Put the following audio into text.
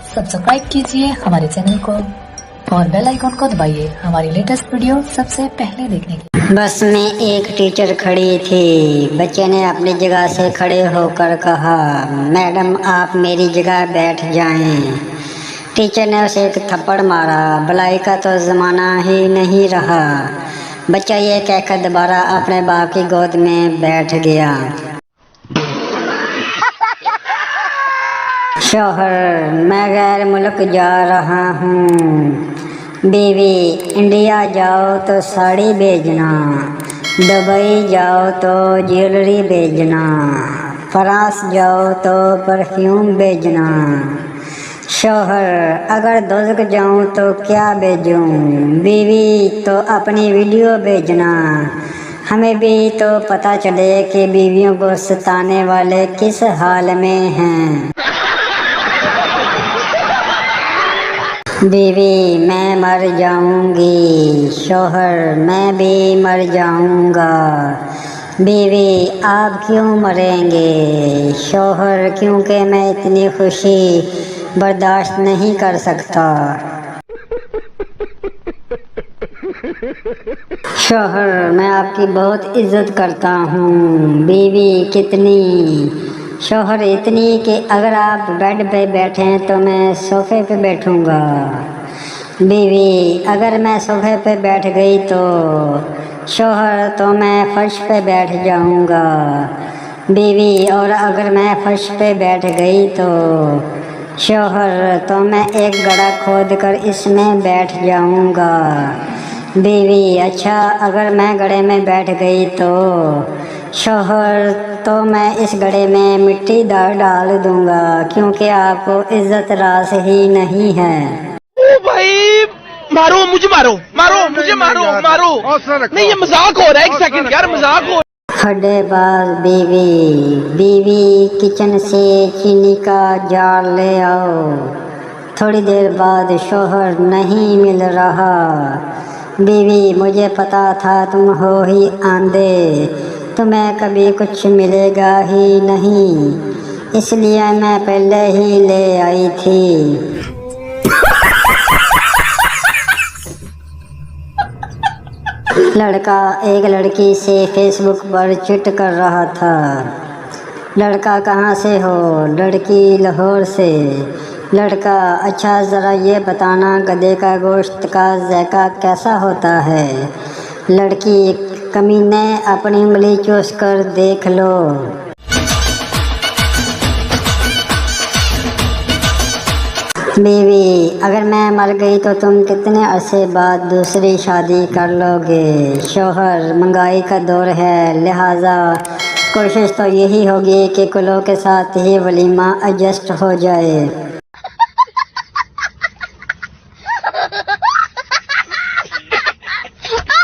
Subscribe कीजिए हमारे channel को और बेल आइकन को दबाइए हमारी लेटेस्ट वीडियो सबसे पहले देखने के लिए। बस में एक टीचर खड़ी थी। बच्चे ने अपनी जगह से खड़े होकर कहा, मैडम आप मेरी जगह बैठ जाएं। टीचर ने उसे एक थप्पड़ मारा। भलाई का तो ज़माना ही नहीं रहा। बच्चा ये कहकर दोबारा अपने बाप की गोद में बैठ गया। शौहर, मैं गैर मुल्क जा रहा हूँ। बीवी, इंडिया जाओ तो साड़ी भेजना, दुबई जाओ तो ज्वेलरी भेजना, फ्रांस जाओ तो परफ्यूम भेजना। शौहर, अगर दोज़ख जाऊँ तो क्या भेजूँ? बीवी, तो अपनी वीडियो भेजना, हमें भी तो पता चले कि बीवियों को सताने वाले किस हाल में हैं। बीवी, मैं मर जाऊंगी। शौहर, मैं भी मर जाऊंगा। बीवी, आप क्यों मरेंगे? शौहर, क्योंकि मैं इतनी खुशी बर्दाश्त नहीं कर सकता। शौहर, मैं आपकी बहुत इज्जत करता हूँ। बीवी, कितनी? शौहर, इतनी कि अगर आप बेड पे बैठें तो मैं सोफे पे बैठूंगा। बीवी, अगर मैं सोफे पे बैठ गई तो? शौहर, तो मैं फर्श पे बैठ जाऊंगा। बीवी, और अगर मैं फर्श पे बैठ गई तो? शौहर, तो मैं एक गड्ढा खोद कर इसमें बैठ जाऊंगा। बीवी, अच्छा अगर मैं गड्ढे में बैठ गई तो? शौहर, तो मैं इस गड्ढे में मिट्टी डाल दूंगा, क्योंकि आपको इज्जत रास ही नहीं है। ओ भाई, मारो मुझे, मारो मारो मुझे, मारो मारो। नहीं, ये मजाक हो रहा है। एक सेकंड यार, मजाक हो। फड्डेबाज बीवी। बीवी, किचन से चीनी का जार ले आओ। थोड़ी देर बाद शौहर, नहीं मिल रहा। बीवी, मुझे पता था तुम हो ही आंधे, तुम्हें कभी कुछ मिलेगा ही नहीं, इसलिए मैं पहले ही ले आई थी। लड़का एक लड़की से फेसबुक पर चिट कर रहा था। लड़का, कहाँ से हो? लड़की, लाहौर से। लड़का, अच्छा ज़रा ये बताना गधे का गोश्त का ज़ायका कैसा होता है? लड़की, कमीने, अपनी उंगली चूस कर देख लो। बीवी, अगर मैं मर गई तो तुम कितने अरसे बाद दूसरी शादी कर लोगे? शौहर, महंगाई का दौर है, लिहाजा कोशिश तो यही होगी कि कुलों के साथ ही वलीमा एडजस्ट हो जाए।